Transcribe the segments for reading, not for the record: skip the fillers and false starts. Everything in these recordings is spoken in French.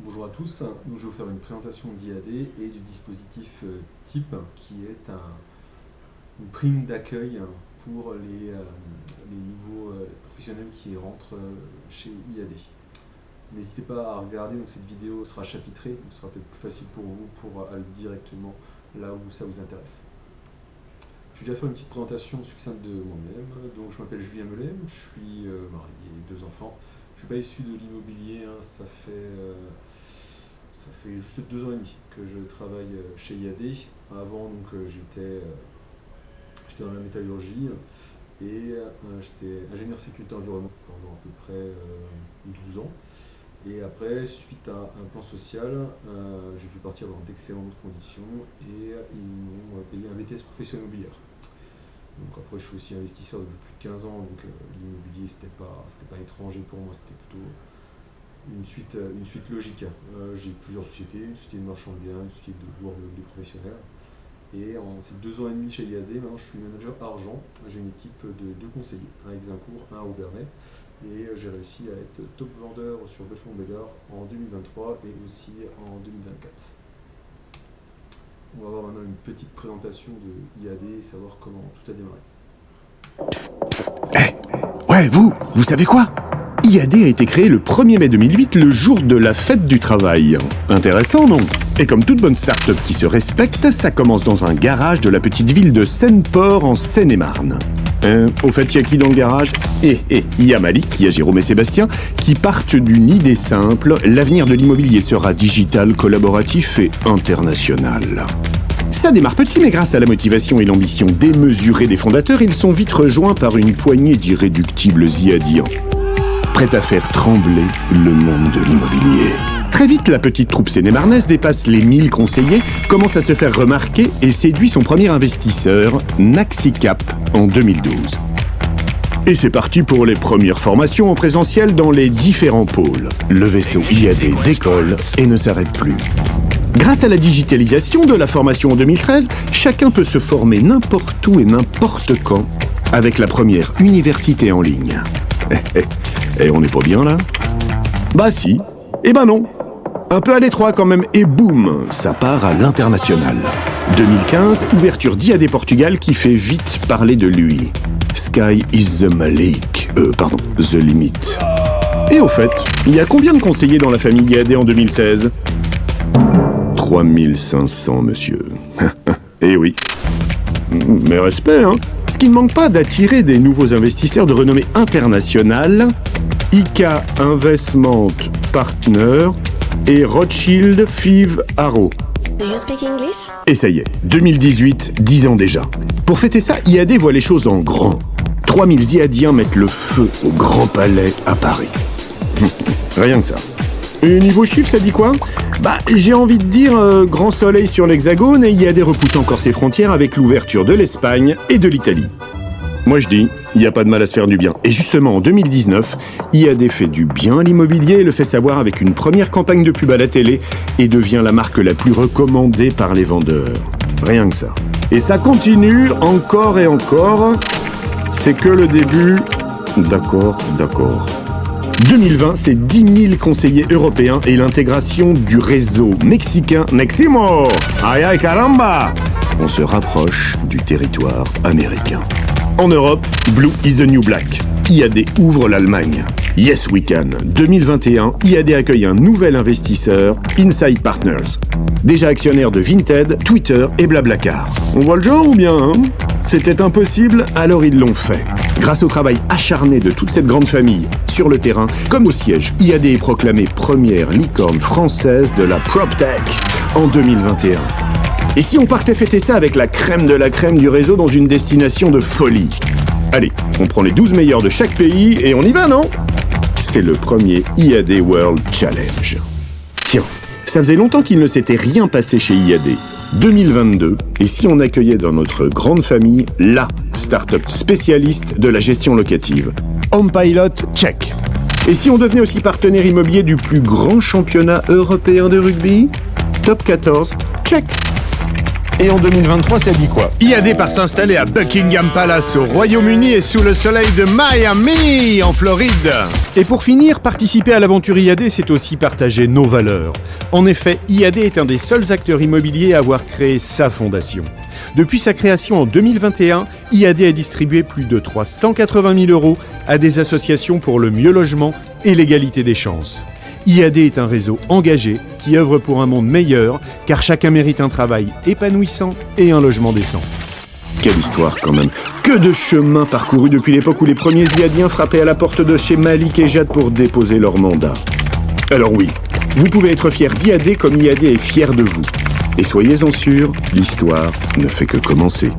Bonjour à tous, donc je vais vous faire une présentation d'IAD et du dispositif TIP qui est une prime d'accueil pour les nouveaux professionnels qui rentrent chez IAD. N'hésitez pas à regarder, donc cette vidéo sera chapitrée, donc ce sera peut-être plus facile pour vous pour aller directement là où ça vous intéresse. J'ai déjà fait une petite présentation succincte de moi-même, donc je m'appelle Julien Melem, je suis marié, 2 enfants. Je ne suis pas issu de l'immobilier, ça fait juste 2 ans et demi que je travaille chez IAD. Avant, j'étais dans la métallurgie et j'étais ingénieur sécurité environnement pendant à peu près 12 ans. Et après, suite à un plan social, j'ai pu partir dans d'excellentes conditions et ils m'ont payé un BTS profession immobilière. Donc après, je suis aussi investisseur depuis plus de 15 ans, donc l'immobilier, c'était pas étranger pour moi, c'était plutôt une suite logique. J'ai plusieurs sociétés, une société de marchand de biens, une société de loueur de professionnels. Et en ces 2 ans et demi chez IAD, maintenant je suis manager argent. J'ai une équipe de 2 conseillers, un à Exincourt, un à Aubernais. Et j'ai réussi à être top vendeur sur Belfond-Bédard en 2023 et aussi en 2024. On va voir maintenant une petite présentation de IAD et savoir comment tout a démarré. Ouais, vous savez quoi? IAD a été créé le 1er mai 2008, le jour de la fête du travail. Intéressant, non? Et comme toute bonne start-up qui se respecte, ça commence dans un garage de la petite ville de Seine-Port en Seine-et-Marne. Au fait, il y a qui dans le garage? Il y a Malik, il y a Jérôme et Sébastien, qui partent d'une idée simple: l'avenir de l'immobilier sera digital, collaboratif et international. Ça démarre petit, mais grâce à la motivation et l'ambition démesurée des fondateurs, ils sont vite rejoints par une poignée d'irréductibles IADiens, prêts à faire trembler le monde de l'immobilier. Très vite, la petite troupe sénémarnaise dépasse les 1000 conseillers, commence à se faire remarquer et séduit son premier investisseur, Naxicap, en 2012. Et c'est parti pour les premières formations en présentiel dans les différents pôles. Le vaisseau IAD décolle et ne s'arrête plus. Grâce à la digitalisation de la formation en 2013, chacun peut se former n'importe où et n'importe quand avec la première université en ligne. Et on n'est pas bien là? Bah si, et ben non. Un peu à l'étroit quand même, et boum, ça part à l'international. 2015, ouverture d'IAD Portugal qui fait vite parler de lui. Sky is the the limit. Et au fait, il y a combien de conseillers dans la famille IAD en 2016? 3500, monsieur. Eh oui. Mais respect, hein. Ce qui ne manque pas d'attirer des nouveaux investisseurs de renommée internationale, IK Investment Partner et Rothschild Five Arrow. Do you speak English? Et ça y est, 2018, 10 ans déjà. Pour fêter ça, IAD voit les choses en grand. 3000 IADiens mettent le feu au Grand Palais à Paris. Rien que ça. Et niveau chiffre, ça dit quoi? J'ai envie de dire grand soleil sur l'Hexagone, et IAD repousse encore ses frontières avec l'ouverture de l'Espagne et de l'Italie. Moi je dis, il n'y a pas de mal à se faire du bien. Et justement, en 2019, IAD fait du bien à l'immobilier et le fait savoir avec une première campagne de pub à la télé et devient la marque la plus recommandée par les vendeurs. Rien que ça. Et ça continue encore et encore. C'est que le début. D'accord. 2020, c'est 10 000 conseillers européens et l'intégration du réseau mexicain Neximo. Ay caramba! On se rapproche du territoire américain. En Europe, Blue is the new black. IAD ouvre l'Allemagne. Yes we can. 2021, IAD accueille un nouvel investisseur, Insight Partners. Déjà actionnaire de Vinted, Twitter et Blablacar. On voit le genre ou bien, hein? C'était impossible, alors ils l'ont fait. Grâce au travail acharné de toute cette grande famille, sur le terrain, comme au siège, IAD est proclamée première licorne française de la PropTech en 2021. Et si on partait fêter ça avec la crème de la crème du réseau dans une destination de folie? Allez, on prend les 12 meilleurs de chaque pays et on y va, non? C'est le premier IAD World Challenge. Tiens, ça faisait longtemps qu'il ne s'était rien passé chez IAD. 2022, et si on accueillait dans notre grande famille la start-up spécialiste de la gestion locative? HomePilot, check. Et si on devenait aussi partenaire immobilier du plus grand championnat européen de rugby? Top 14, check. Et en 2023, ça dit quoi? IAD part s'installer à Buckingham Palace au Royaume-Uni et sous le soleil de Miami en Floride. Et pour finir, participer à l'aventure IAD, c'est aussi partager nos valeurs. En effet, IAD est un des seuls acteurs immobiliers à avoir créé sa fondation. Depuis sa création en 2021, IAD a distribué plus de 380 000 € à des associations pour le mieux logement et l'égalité des chances. IAD est un réseau engagé qui œuvre pour un monde meilleur, car chacun mérite un travail épanouissant et un logement décent. Quelle histoire quand même. Que de chemin parcouru depuis l'époque où les premiers IADiens frappaient à la porte de chez Malik et Jade pour déposer leur mandat. Alors oui, vous pouvez être fier d'IAD comme IAD est fier de vous. Et soyez-en sûrs, l'histoire ne fait que commencer.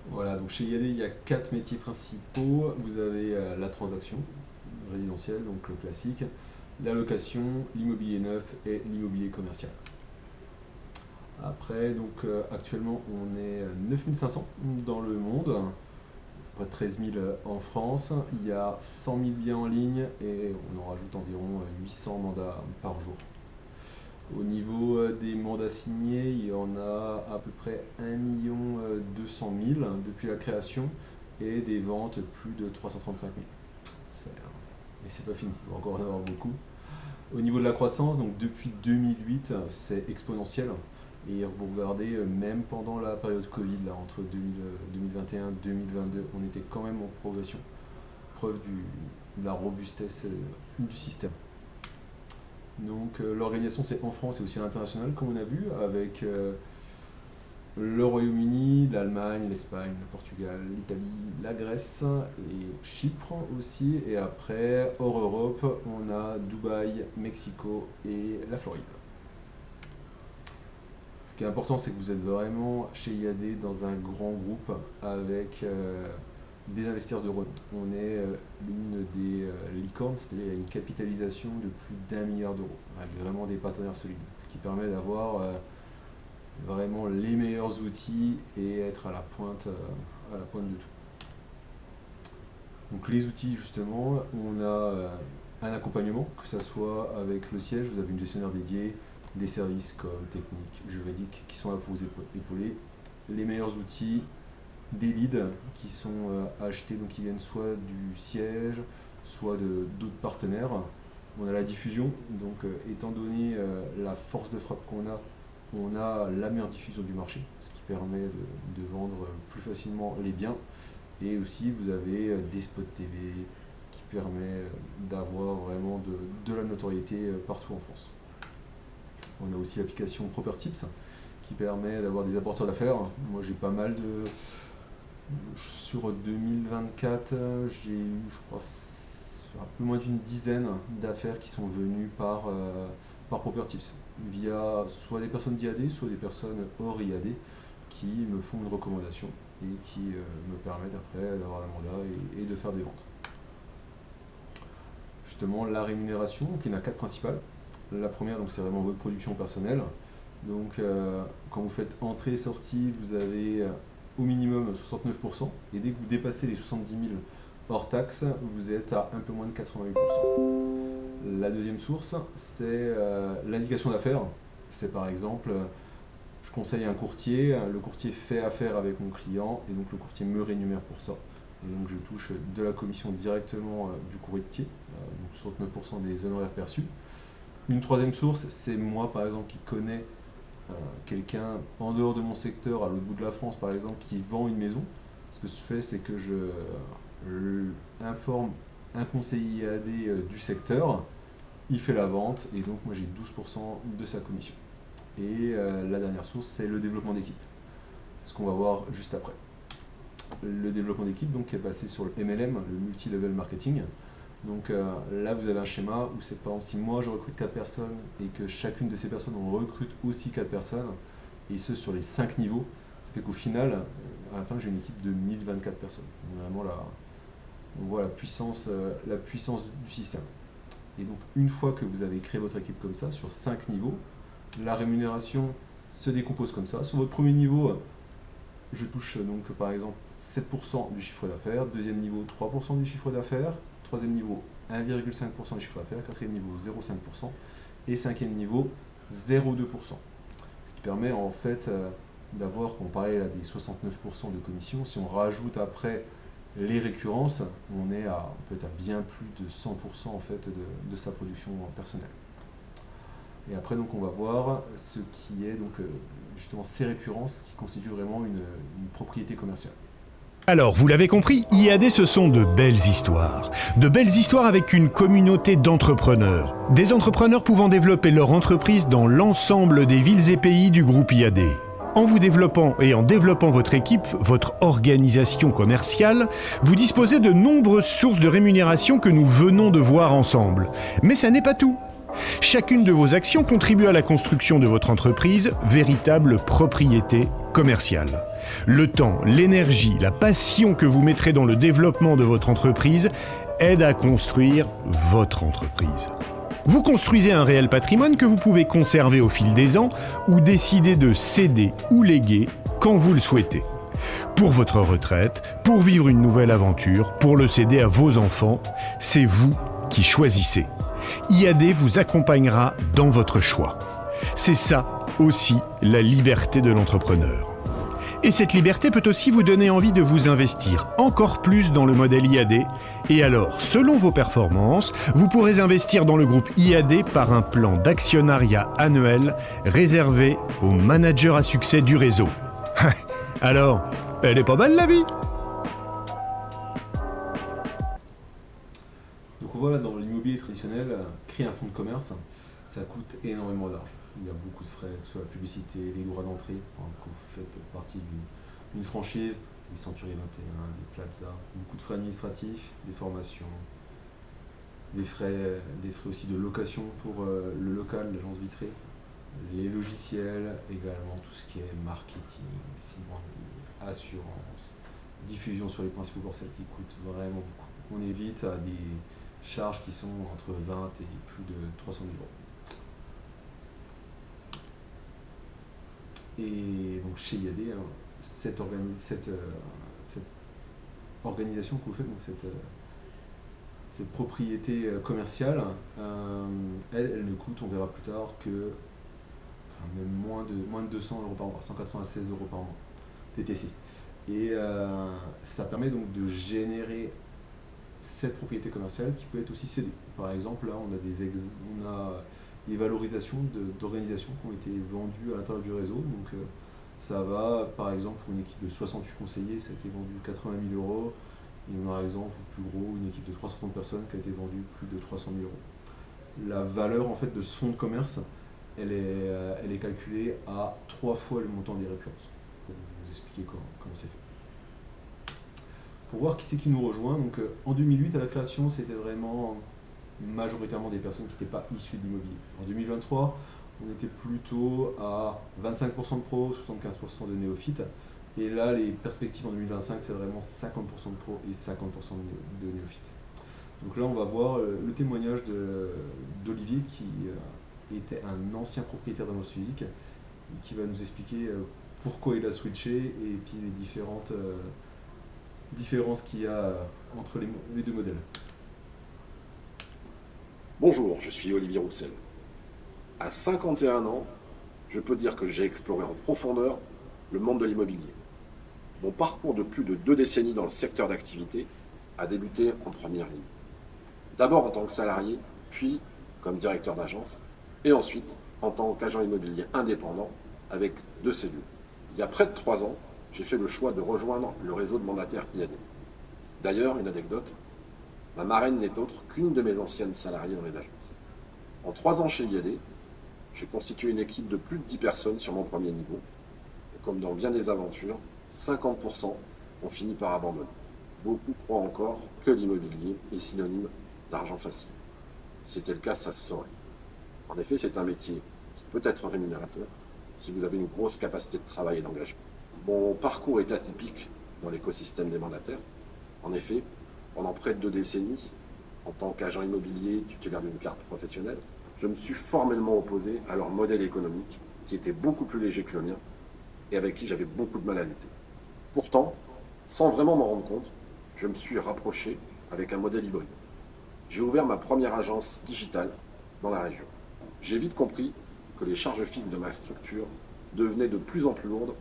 Voilà, donc chez IAD, il y a 4 métiers principaux. Vous avez la transaction résidentielle, donc le classique, la location, l'immobilier neuf et l'immobilier commercial. Après, donc actuellement, on est 9500 dans le monde, près de 13 000 en France. Il y a 100 000 biens en ligne et on en rajoute environ 800 mandats par jour. Au niveau des mandats signés, il y en a à peu près 1 200 000 depuis la création et des ventes plus de 335 000. Mais c'est pas fini, il va encore en avoir beaucoup. Au niveau de la croissance, donc depuis 2008, c'est exponentiel. Et vous regardez, même pendant la période Covid, là, entre 2021 et 2022, on était quand même en progression. Preuve de la robustesse du système. Donc l'organisation, c'est en France et aussi à l'international, comme on a vu, avec le Royaume-Uni, l'Allemagne, l'Espagne, le Portugal, l'Italie, la Grèce et Chypre aussi. Et après, hors Europe, on a Dubaï, Mexico et la Floride. Ce qui est important, c'est que vous êtes vraiment chez IAD dans un grand groupe avec des investisseurs de renom. On est l'une des licornes, c'est-à-dire une capitalisation de plus d'1 milliard d'euros, avec vraiment des partenaires solides, ce qui permet d'avoir vraiment les meilleurs outils et être à la pointe de tout. Donc les outils, justement, on a un accompagnement, que ce soit avec le siège, vous avez une gestionnaire dédiée, des services comme techniques, juridiques, qui sont là pour vous épauler, les meilleurs outils, des leads qui sont achetés, donc qui viennent soit du siège, soit d'autres partenaires. On a la diffusion, donc étant donné la force de frappe qu'on a, on a la meilleure diffusion du marché, ce qui permet de vendre plus facilement les biens. Et aussi vous avez des spots TV qui permet d'avoir vraiment de la notoriété partout en France. On a aussi l'application Propertips qui permet d'avoir des apporteurs d'affaires. Moi j'ai pas mal de... Sur 2024, j'ai eu, je crois, un peu moins d'une dizaine d'affaires qui sont venues par Propertips, via soit des personnes d'IAD, soit des personnes hors IAD, qui me font une recommandation et qui me permettent après d'avoir un mandat et de faire des ventes. Justement, la rémunération, donc il y en a 4 principales. La première, donc c'est vraiment votre production personnelle. Donc quand vous faites entrée et sortie, vous avez au minimum 69%, et dès que vous dépassez les 70 000 hors taxe, vous êtes à un peu moins de 88%. La deuxième source, c'est l'indication d'affaires. C'est par exemple, je conseille un courtier, le courtier fait affaire avec mon client, et donc le courtier me rémunère pour ça. Et donc je touche de la commission directement du courtier, donc 69% des honoraires perçus. Une troisième source, c'est moi par exemple qui connais quelqu'un en dehors de mon secteur, à l'autre bout de la France par exemple, qui vend une maison. Ce que je fais, c'est que je informe un conseiller IAD du secteur, il fait la vente, et donc moi j'ai 12% de sa commission. Et la dernière source, c'est le développement d'équipe. C'est ce qu'on va voir juste après. Le développement d'équipe, donc, qui est passé sur le MLM, le multi-level marketing. Donc là, vous avez un schéma où c'est par exemple, si moi je recrute 4 personnes et que chacune de ces personnes, on recrute aussi 4 personnes, et ce sur les 5 niveaux, ça fait qu'au final, à la fin, j'ai une équipe de 1024 personnes. Donc, vraiment, là, on voit la puissance du système. Et donc, une fois que vous avez créé votre équipe comme ça, sur 5 niveaux, la rémunération se décompose comme ça. Sur votre premier niveau, je touche donc par exemple 7% du chiffre d'affaires, deuxième niveau 3% du chiffre d'affaires, troisième niveau 1,5% du chiffre d'affaires, quatrième niveau 0,5% et cinquième niveau 0,2%. Ce qui permet en fait d'avoir, on parlait là des 69% de commission, si on rajoute après les récurrences, on peut être à bien plus de 100% en fait de sa production personnelle. Et après donc on va voir ce qui est donc justement ces récurrences qui constituent vraiment une propriété commerciale. Alors, vous l'avez compris, IAD, ce sont de belles histoires. De belles histoires avec une communauté d'entrepreneurs. Des entrepreneurs pouvant développer leur entreprise dans l'ensemble des villes et pays du groupe IAD. En vous développant et en développant votre équipe, votre organisation commerciale, vous disposez de nombreuses sources de rémunération que nous venons de voir ensemble. Mais ça n'est pas tout. Chacune de vos actions contribue à la construction de votre entreprise, véritable propriété commerciale. Le temps, l'énergie, la passion que vous mettrez dans le développement de votre entreprise aident à construire votre entreprise. Vous construisez un réel patrimoine que vous pouvez conserver au fil des ans ou décider de céder ou léguer quand vous le souhaitez. Pour votre retraite, pour vivre une nouvelle aventure, pour le céder à vos enfants, c'est vous qui choisissez. IAD vous accompagnera dans votre choix. C'est ça aussi la liberté de l'entrepreneur. Et cette liberté peut aussi vous donner envie de vous investir encore plus dans le modèle IAD. Et alors, selon vos performances, vous pourrez investir dans le groupe IAD par un plan d'actionnariat annuel réservé aux managers à succès du réseau. Alors, elle est pas belle la vie ? Donc voilà, dans l'immobilier traditionnel, créer un fonds de commerce, ça coûte énormément d'argent. Il y a beaucoup de frais, soit la publicité, les droits d'entrée, quand vous faites partie d'une franchise, des Century 21, des Plaza, beaucoup de frais administratifs, des formations, des frais aussi de location pour le local, l'agence vitrée, les logiciels, également tout ce qui est marketing, site branding, assurance, diffusion sur les principaux boursiers qui coûtent vraiment beaucoup. On évite à des charges qui sont entre 20 et plus de 300 000 euros. Et donc chez IAD, cette organisation que vous faites, donc cette propriété commerciale, elle ne coûte, on verra plus tard, que même moins de 200 euros par mois, 196 euros par mois, TTC. Et ça permet donc de générer cette propriété commerciale qui peut être aussi cédée. Par exemple, là, on a des valorisations d'organisations qui ont été vendues à l'intérieur du réseau. Donc ça va, par exemple, pour une équipe de 68 conseillers, ça a été vendu 80 000 euros. Et on a, par exemple, plus gros, une équipe de 330 personnes qui a été vendue plus de 300 000 euros. La valeur en fait de ce fonds de commerce, elle est calculée à 3 fois le montant des récurrences. Pour vous expliquer comment c'est fait. Pour voir qui c'est qui nous rejoint, donc en 2008 à la création, c'était vraiment majoritairement des personnes qui n'étaient pas issues de l'immobilier. En 2023, on était plutôt à 25% de pros, 75% de néophytes. Et là, les perspectives en 2025, c'est vraiment 50% de pros et 50% de néophytes. Donc là, on va voir le témoignage d'Olivier, qui était un ancien propriétaire d'annonces physiques, et qui va nous expliquer pourquoi il a switché et puis les différentes différences qu'il y a entre les deux modèles. Bonjour, je suis Olivier Roussel. À 51 ans, je peux dire que j'ai exploré en profondeur le monde de l'immobilier. Mon parcours de plus de 2 décennies dans le secteur d'activité a débuté en première ligne. D'abord en tant que salarié, puis comme directeur d'agence, et ensuite en tant qu'agent immobilier indépendant avec 2 cellules. Il y a près de 3 ans, j'ai fait le choix de rejoindre le réseau de mandataires IAD. D'ailleurs, une anecdote, ma marraine n'est autre qu'une de mes anciennes salariées dans les agences. En 3 ans chez IAD, j'ai constitué une équipe de plus de 10 personnes sur mon premier niveau. Et comme dans bien des aventures, 50% ont fini par abandonner. Beaucoup croient encore que l'immobilier est synonyme d'argent facile. Si c'était le cas, ça se saurait. En effet, c'est un métier qui peut être rémunérateur si vous avez une grosse capacité de travail et d'engagement. Mon parcours est atypique dans l'écosystème des mandataires. En effet, pendant près de 2 décennies, en tant qu'agent immobilier titulaire d'une carte professionnelle, je me suis formellement opposé à leur modèle économique qui était beaucoup plus léger que le mien et avec qui j'avais beaucoup de mal à lutter. Pourtant, sans vraiment m'en rendre compte, je me suis rapproché avec un modèle hybride. J'ai ouvert ma première agence digitale dans la région. J'ai vite compris que les charges fixes de ma structure devenaient de plus en plus lourdes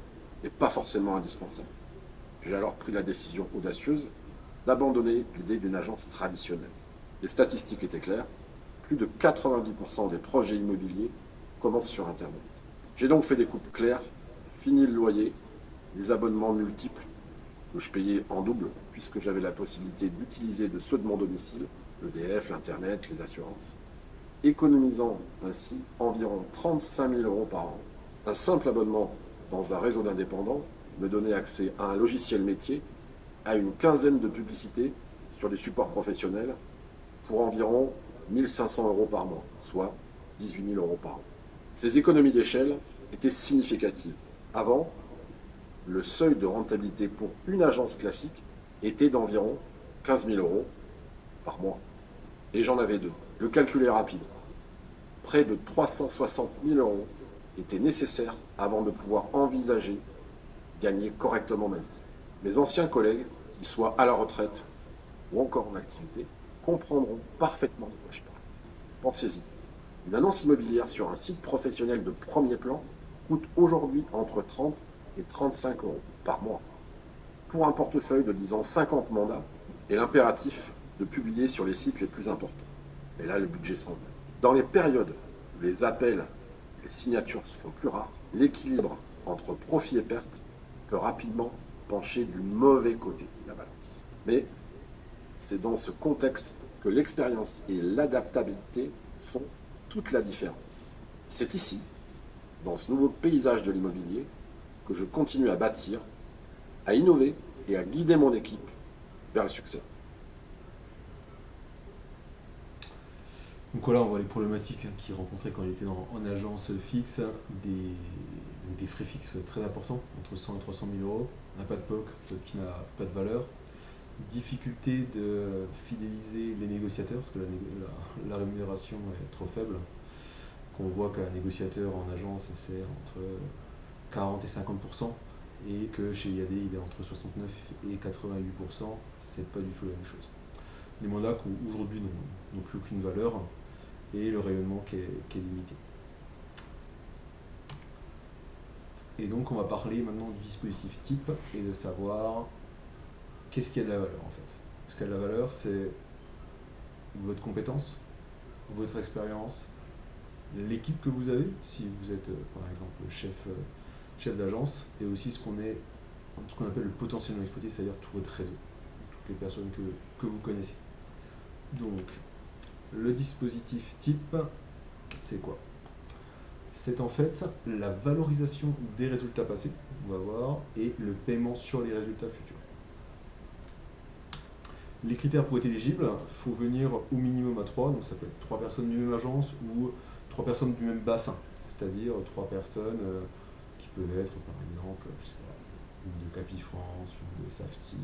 et pas forcément indispensables. J'ai alors pris la décision audacieuse d'abandonner l'idée d'une agence traditionnelle. Les statistiques étaient claires, plus de 90% des projets immobiliers commencent sur Internet. J'ai donc fait des coupes claires, fini le loyer, les abonnements multiples que je payais en double puisque j'avais la possibilité d'utiliser de ceux de mon domicile, l'EDF, l'Internet, les assurances, économisant ainsi environ 35 000 € par an. Un simple abonnement dans un réseau d'indépendants me donnait accès à un logiciel métier, à une quinzaine de publicités sur des supports professionnels pour environ 1 500 € par mois, soit 18 000 € par an. Ces économies d'échelle étaient significatives. Avant, le seuil de rentabilité pour une agence classique était d'environ 15 000 € par mois. Et j'en avais deux. Le calcul est rapide. Près de 360 000 € étaient nécessaires avant de pouvoir envisager gagner correctement ma vie. Mes anciens collègues, qu'ils soient à la retraite ou encore en activité, comprendront parfaitement de quoi je parle. Pensez-y. Une annonce immobilière sur un site professionnel de premier plan coûte aujourd'hui entre 30 et 35 € par mois. Pour un portefeuille de disons 50 mandats et l'impératif de publier sur les sites les plus importants. Et là, le budget s'envole. Dans les périodes où les appels, les signatures se font plus rares, l'équilibre entre profit et perte peut rapidement pencher du mauvais côté de la balance. Mais c'est dans ce contexte que l'expérience et l'adaptabilité font toute la différence. C'est ici, dans ce nouveau paysage de l'immobilier, que je continue à bâtir, à innover et à guider mon équipe vers le succès. Donc voilà, on voit les problématiques qu'il rencontrait quand il était en agence fixe, des frais fixes très importants, entre 100 et 300 000 €, un pas de POC qui n'a pas de valeur, difficulté de fidéliser les négociateurs, parce que la rémunération est trop faible, qu'on voit qu'un négociateur en agence c'est entre 40 et 50%, et que chez IAD il est entre 69 et 88%, c'est pas du tout la même chose. Les mandats qui aujourd'hui n'ont plus aucune valeur, et le rayonnement qui est limité. Et donc on va parler maintenant du dispositif type et de savoir qu'est-ce qui a de la valeur en fait. Ce qui a de la valeur, c'est votre compétence, votre expérience, l'équipe que vous avez, si vous êtes par exemple chef d'agence, et aussi ce qu'on appelle le potentiel non exploité, c'est-à-dire tout votre réseau, toutes les personnes que vous connaissez. Donc, le dispositif type, c'est quoi? C'est en fait la valorisation des résultats passés, on va voir, et le paiement sur les résultats futurs. Les critères pour être éligible, il faut venir au minimum à 3, donc ça peut être 3 personnes d'une même agence ou 3 personnes du même bassin, c'est-à-dire 3 personnes qui peuvent être par exemple, je sais pas, une de Capifrance, une de Safety,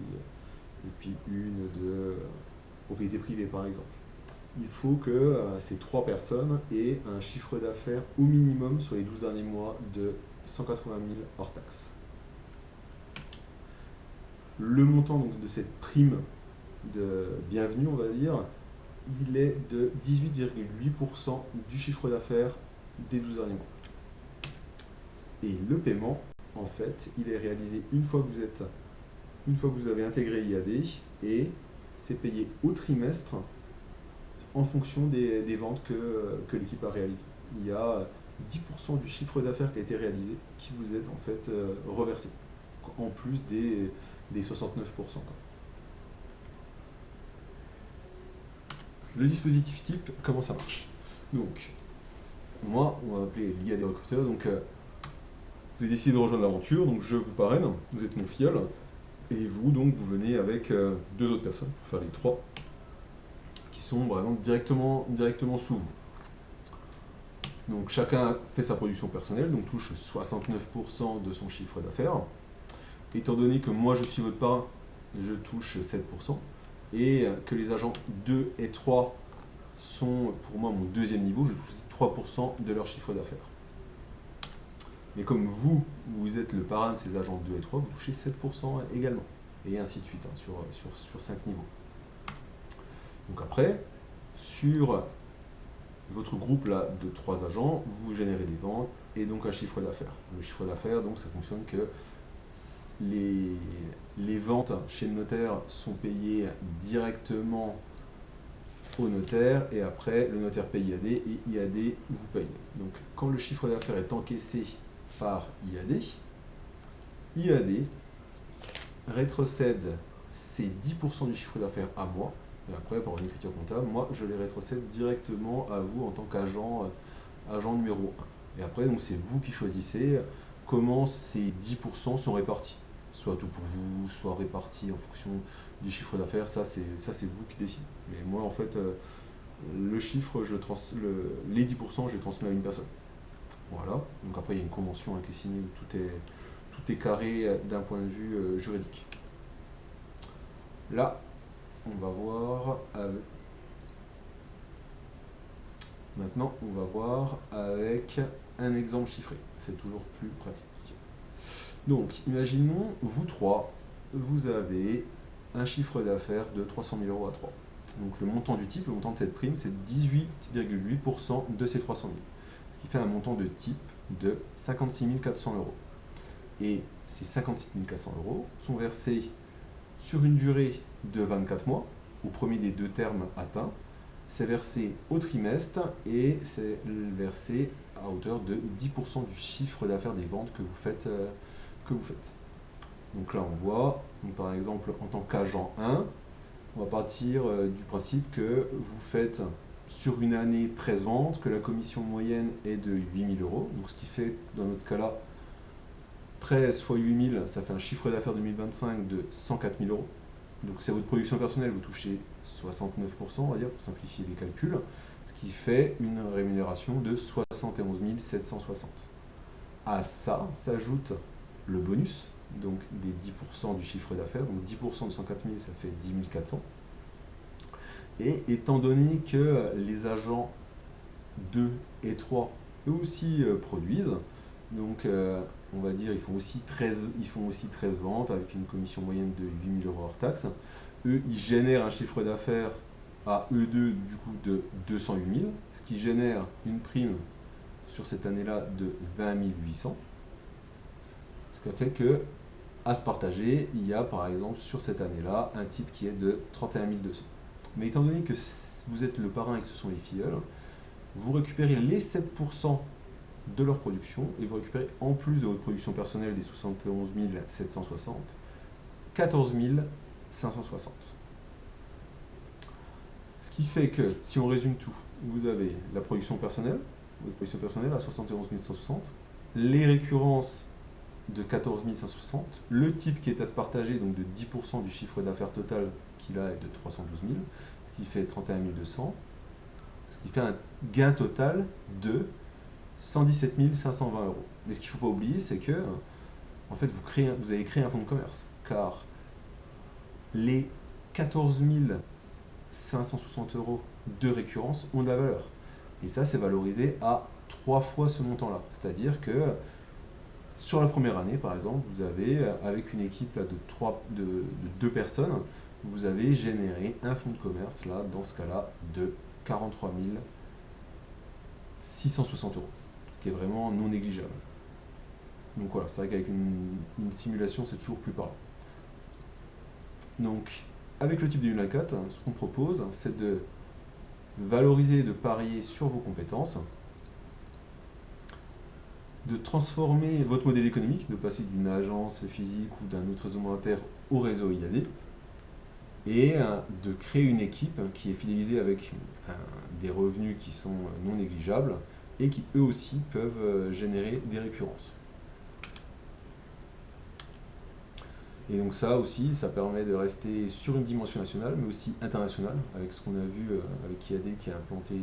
et puis une de propriété privée par exemple. Il faut que ces 3 personnes aient un chiffre d'affaires au minimum sur les 12 derniers mois de 180 000 hors taxes. Le montant donc, de cette prime de bienvenue, on va dire, il est de 18,8% du chiffre d'affaires des 12 derniers mois. Et le paiement, en fait, il est réalisé une fois que vous avez intégré IAD, et c'est payé au trimestre en fonction des ventes que l'équipe a réalisées. Il y a 10% du chiffre d'affaires qui a été réalisé qui vous est en fait reversé, en plus des 69%. Le dispositif type, comment ça marche? Donc, moi, on va appeler l'IAD recruteur, donc vous avez décidé de rejoindre l'aventure, donc je vous parraine, vous êtes mon filleul, et vous, donc, vous venez avec 2 autres personnes pour faire les 3 qui sont vraiment directement sous vous. Donc chacun fait sa production personnelle, donc touche 69% de son chiffre d'affaires. Étant donné que moi je suis votre parrain, je touche 7%, et que les agents 2 et 3 sont pour moi mon deuxième niveau, je touche 3% de leur chiffre d'affaires. Mais comme vous êtes le parrain de ces agents 2 et 3, vous touchez 7% également. Et ainsi de suite, hein, sur 5 niveaux. Donc après, sur votre groupe là, de 3 agents, vous générez des ventes et donc un chiffre d'affaires. Le chiffre d'affaires, donc ça fonctionne que les ventes chez le notaire sont payées directement au notaire et après le notaire paye IAD et IAD vous paye. Donc quand le chiffre d'affaires est encaissé par IAD, IAD rétrocède ces 10% du chiffre d'affaires à moi et après par une écriture comptable, moi je les rétrocède directement à vous en tant qu'agent agent numéro 1. Et après donc c'est vous qui choisissez comment ces 10% sont répartis. Soit tout pour vous, soit répartis en fonction du chiffre d'affaires, ça c'est vous qui décidez. Mais moi en fait, le chiffre, les 10% je les transmets à une personne. Voilà, donc après il y a une convention qui est signée où tout est carré d'un point de vue juridique. Là, on va voir maintenant on va voir avec un exemple chiffré, c'est toujours plus pratique. Donc, imaginons, vous trois, vous avez un chiffre d'affaires de 300 000 euros à 3. Donc, le montant du type, le montant de cette prime, c'est 18,8% de ces 300 000. Ce qui fait un montant de type de 56 400 euros. Et ces 56 400 euros sont versés sur une durée de 24 mois, au premier des 2 termes atteints. C'est versé au trimestre et c'est versé à hauteur de 10% du chiffre d'affaires des ventes que vous faites. Donc là on voit, donc par exemple en tant qu'agent 1, on va partir du principe que vous faites sur une année 13 ventes, que la commission moyenne est de 8 000 euros, donc ce qui fait dans notre cas là 13 fois 8 000, ça fait un chiffre d'affaires 2025 de 104 000 euros. Donc c'est votre production personnelle, vous touchez 69%, on va dire, pour simplifier les calculs, ce qui fait une rémunération de 71 760. À ça s'ajoute le bonus, donc des 10% du chiffre d'affaires, donc 10% de 104 000, ça fait 10 400. Et étant donné que les agents 2 et 3, eux aussi produisent, donc on va dire ils font aussi 13 ventes avec une commission moyenne de 8 000 euros hors taxe. Eux, ils génèrent un chiffre d'affaires à eux deux du coup de 208 000, ce qui génère une prime sur cette année-là de 20 800. Ce qui a fait que, à se partager, il y a par exemple sur cette année-là un type qui est de 31 200. Mais étant donné que vous êtes le parrain et que ce sont les filleuls, vous récupérez les 7% de leur production et vous récupérez en plus de votre production personnelle des 71 760, 14 560. Ce qui fait que, si on résume tout, vous avez la production personnelle, votre production personnelle à 71 160, les récurrences de 14 560, le type qui est à se partager, donc de 10% du chiffre d'affaires total qu'il a est de 312 000, ce qui fait 31 200, ce qui fait un gain total de 117 520 euros. Mais ce qu'il ne faut pas oublier, c'est que en fait, vous avez créé un fonds de commerce, car les 14 560 euros de récurrence ont de la valeur. Et ça, c'est valorisé à 3 fois ce montant-là. C'est-à-dire que sur la première année, par exemple, vous avez, avec une équipe là, de 2 personnes, vous avez généré un fonds de commerce, là, dans ce cas-là, de 43 660 euros, ce qui est vraiment non négligeable. Donc voilà, c'est vrai qu'avec une simulation, c'est toujours plus parlant. Donc, avec le type de Unacat, ce qu'on propose, c'est de valoriser, de parier sur vos compétences, de transformer votre modèle économique, de passer d'une agence physique ou d'un autre réseau monétaire au réseau IAD, et de créer une équipe qui est fidélisée avec des revenus qui sont non négligeables et qui eux aussi peuvent générer des récurrences. Et donc ça aussi, ça permet de rester sur une dimension nationale, mais aussi internationale, avec ce qu'on a vu avec IAD qui est implanté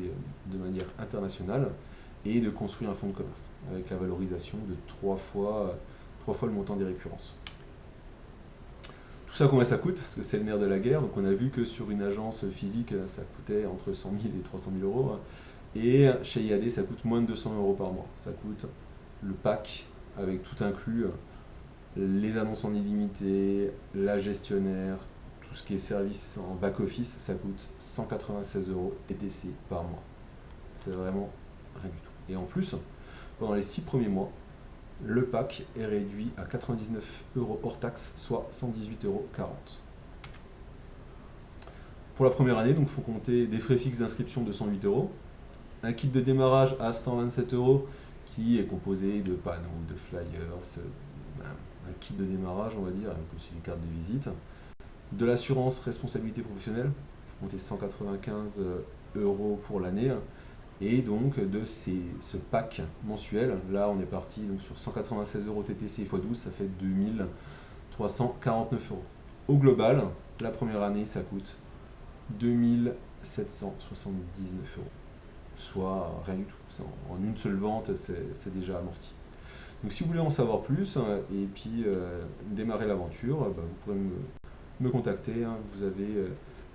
de manière internationale, et de construire un fonds de commerce, avec la valorisation de 3 fois le montant des récurrences. Tout ça, combien ça coûte? Parce que c'est le nerf de la guerre. Donc on a vu que sur une agence physique, ça coûtait entre 100 000 et 300 000 euros. Et chez IAD, ça coûte moins de 200 euros par mois. Ça coûte le pack avec tout inclus, les annonces en illimité, la gestionnaire, tout ce qui est service en back-office, ça coûte 196 € TTC par mois. C'est vraiment rien du tout. Et en plus, pendant les 6 premiers mois, le pack est réduit à 99 € hors taxe, soit 118,40 €. Pour la première année, il faut compter des frais fixes d'inscription de 108 €, un kit de démarrage à 127 € qui est composé de panneaux, de flyers, un kit de démarrage, on va dire, avec aussi une carte de visite, de l'assurance responsabilité professionnelle, il faut compter 195 € pour l'année, et donc de ce pack mensuel, là on est parti donc sur 196 € TTC x 12, ça fait 2349 €. Au global, la première année ça coûte 2779 €, soit rien du tout. En une seule vente, c'est déjà amorti. Donc si vous voulez en savoir plus et puis démarrer l'aventure, vous pourrez me contacter. Vous avez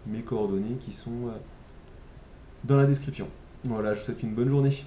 mes coordonnées qui sont dans la description. Voilà, je vous souhaite une bonne journée.